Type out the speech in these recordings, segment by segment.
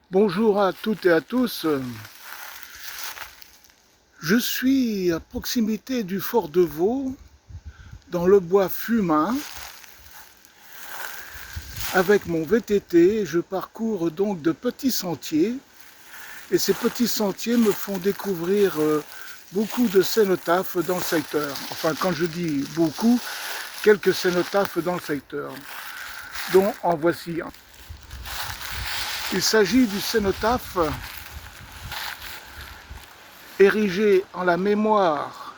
Bonjour à toutes et à tous. Je suis à proximité du fort de Vaux, dans le bois Fumain. Avec mon VTT, je parcours donc de petits sentiers. Et ces petits sentiers me font découvrir beaucoup de cénotaphes dans le secteur. Enfin, quand je dis beaucoup, quelques cénotaphes dans le secteur, dont en voici un. Il s'agit du cénotaphe érigé en la mémoire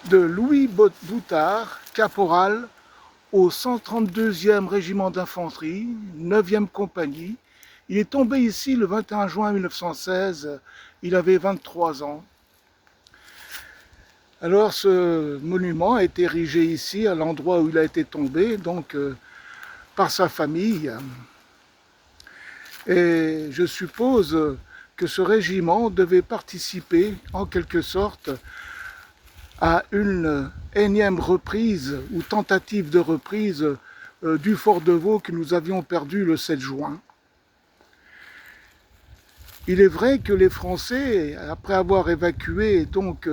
de Louis Boutard, caporal au 132e régiment d'infanterie, 9e compagnie. Il est tombé ici le 21 juin 1916, il avait 23 ans. Alors ce monument a été érigé ici, à l'endroit où il a été tombé, donc par sa famille. Et je suppose que ce régiment devait participer en quelque sorte à une énième reprise ou tentative de reprise du fort de Vaux que nous avions perdu le 7 juin. Il est vrai que les Français, après avoir évacué donc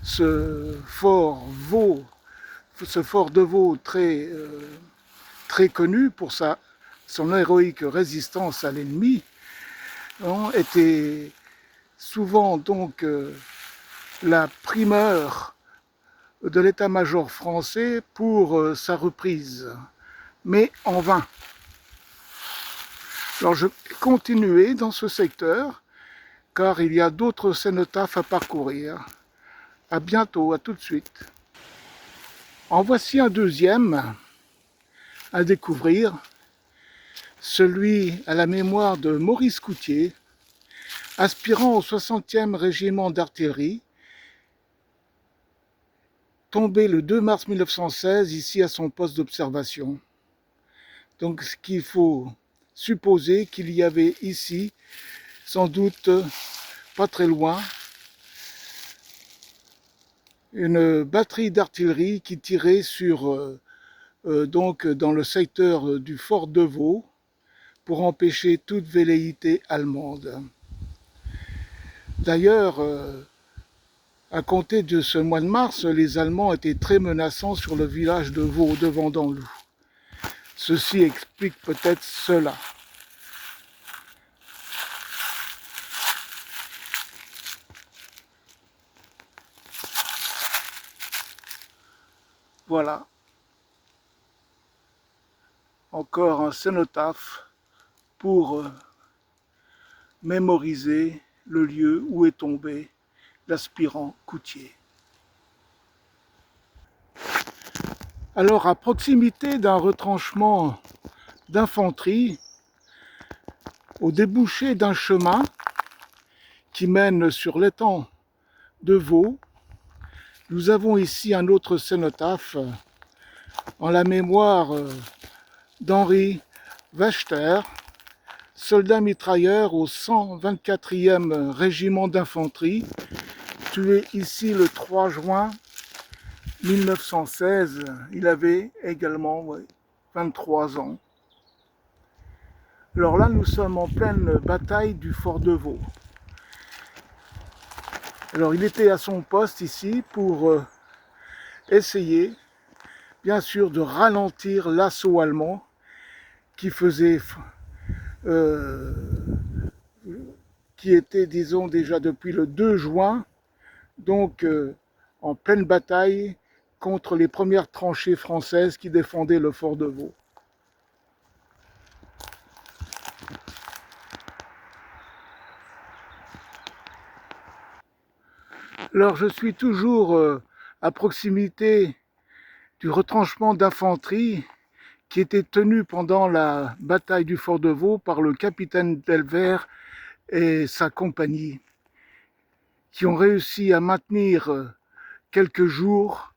ce fort de Vaux très connu pour son héroïque résistance à l'ennemi, était souvent donc la primeur de l'état-major français pour sa reprise, mais en vain. Alors je vais continuer dans ce secteur, car il y a d'autres cénotaphes à parcourir. À bientôt, à tout de suite. En voici un deuxième à découvrir, celui à la mémoire de Maurice Coutier, aspirant au 60e régiment d'artillerie, tombé le 2 mars 1916 ici à son poste d'observation. Donc ce qu'il faut supposer qu'il y avait ici, sans doute pas très loin, une batterie d'artillerie qui tirait sur donc dans le secteur du fort de Vaux pour empêcher toute velléité allemande. D'ailleurs, à compter de ce mois de mars, les Allemands étaient très menaçants sur le village de Vaux de Vendanloup. Ceci explique peut-être cela. Voilà, encore un cénotaphe pour mémoriser le lieu où est tombé l'aspirant Coutier. Alors, à proximité d'un retranchement d'infanterie, au débouché d'un chemin qui mène sur l'étang de Vaux, nous avons ici un autre cénotaphe en la mémoire d'Henri Wachter, soldat mitrailleur au 124e régiment d'infanterie, tué ici le 3 juin 1916. Il avait également 23 ans. Alors là, nous sommes en pleine bataille du fort de Vaux. Alors il était à son poste ici pour essayer, bien sûr, de ralentir l'assaut allemand qui qui était, disons, déjà depuis le 2 juin, donc en pleine bataille contre les premières tranchées françaises qui défendaient le fort de Vaux. Alors je suis toujours à proximité du retranchement d'infanterie qui était tenu pendant la bataille du fort de Vaux par le capitaine Delvert et sa compagnie, qui ont réussi à maintenir quelques jours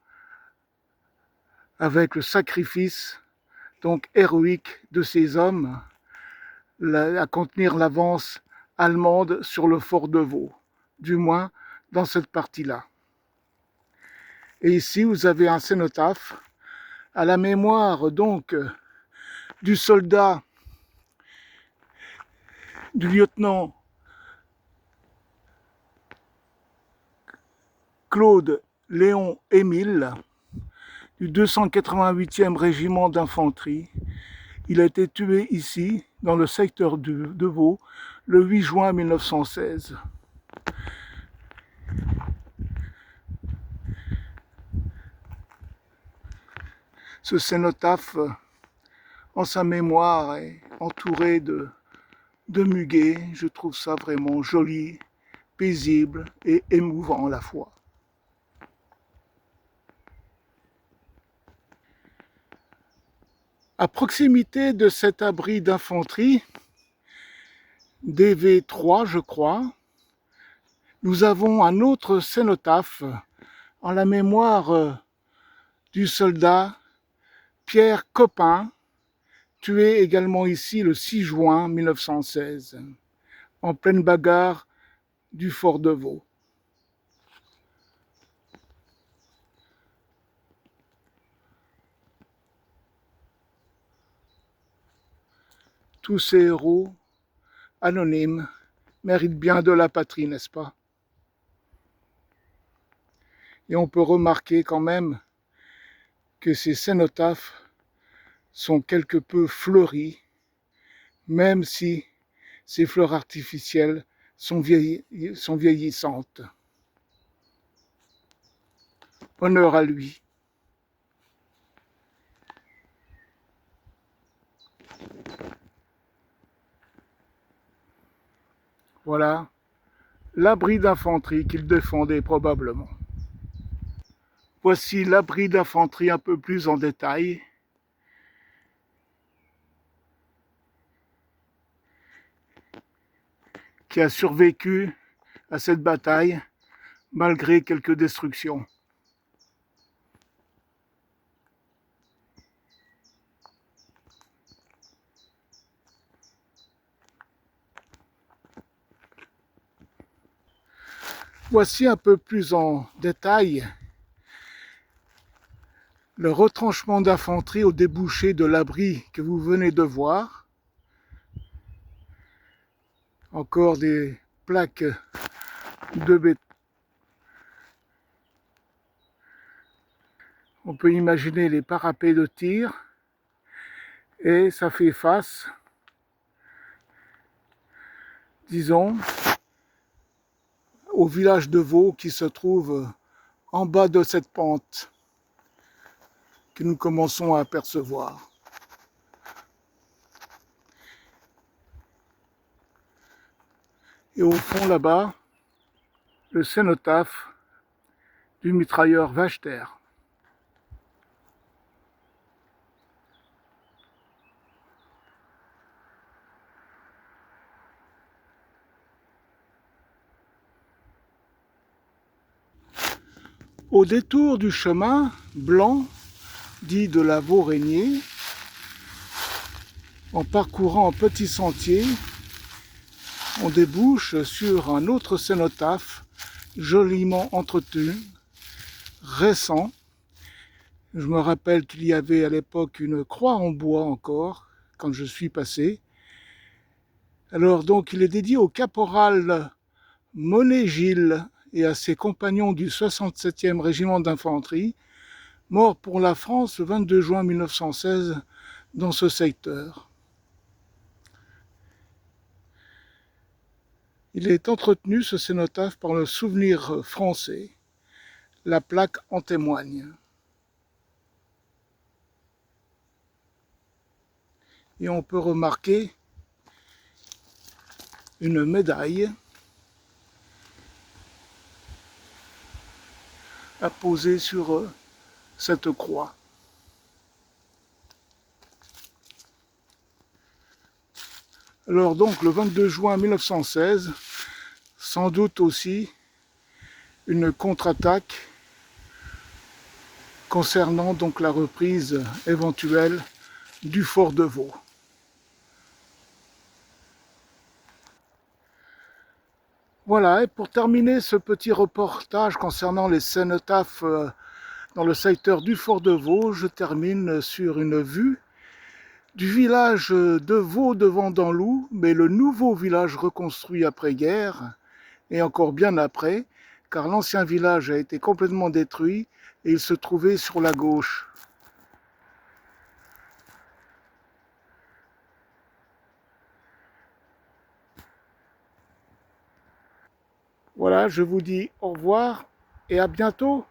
avec le sacrifice donc héroïque de ces hommes à contenir l'avance allemande sur le fort de Vaux, du moins dans cette partie-là. Et ici, vous avez un cénotaphe à la mémoire donc du soldat du lieutenant Claude Léon Émile du 288e régiment d'infanterie. Il a été tué ici, dans le secteur de Vaud, le 8 juin 1916. Ce cénotaphe, en sa mémoire, est entouré de muguets. Je trouve ça vraiment joli, paisible et émouvant à la fois. À proximité de cet abri d'infanterie, DV3 je crois, nous avons un autre cénotaphe en la mémoire du soldat Pierre Copin, tué également ici le 6 juin 1916, en pleine bagarre du fort de Vaud. Tous ces héros anonymes méritent bien de la patrie, n'est-ce pas? Et on peut remarquer quand même que ces cénotaphes sont quelque peu fleuris, même si ces fleurs artificielles sont vieillissantes. Honneur à lui. Voilà l'abri d'infanterie qu'il défendait probablement. Voici l'abri d'infanterie un peu plus en détail. Qui a survécu à cette bataille malgré quelques destructions. Voici un peu plus en détail le retranchement d'infanterie au débouché de l'abri que vous venez de voir. Encore des plaques de béton. On peut imaginer les parapets de tir et ça fait face, disons, au village de Vaud qui se trouve en bas de cette pente que nous commençons à apercevoir. Et au fond là-bas, le cénotaphe du mitrailleur Wachter. Au détour du chemin blanc, dit de la Vaud-Régnier, en parcourant un petit sentier, on débouche sur un autre cénotaphe joliment entretenu, récent. Je me rappelle qu'il y avait à l'époque une croix en bois encore, quand je suis passé. Alors donc il est dédié au caporal Monet-Gilles et à ses compagnons du 67e régiment d'infanterie, morts pour la France le 22 juin 1916 dans ce secteur. Il est entretenu, ce cénotaphe, par le souvenir français. La plaque en témoigne. Et on peut remarquer une médaille apposée sur cette croix. Alors donc le 22 juin 1916, sans doute aussi une contre-attaque concernant donc la reprise éventuelle du fort de Vaud. Voilà, et pour terminer ce petit reportage concernant les cénotaphes dans le secteur du fort de Vaud, je termine sur une vue du village de Vaux-de-Vendant-Loup, mais le nouveau village reconstruit après-guerre, et encore bien après, car l'ancien village a été complètement détruit et il se trouvait sur la gauche. Voilà, je vous dis au revoir et à bientôt.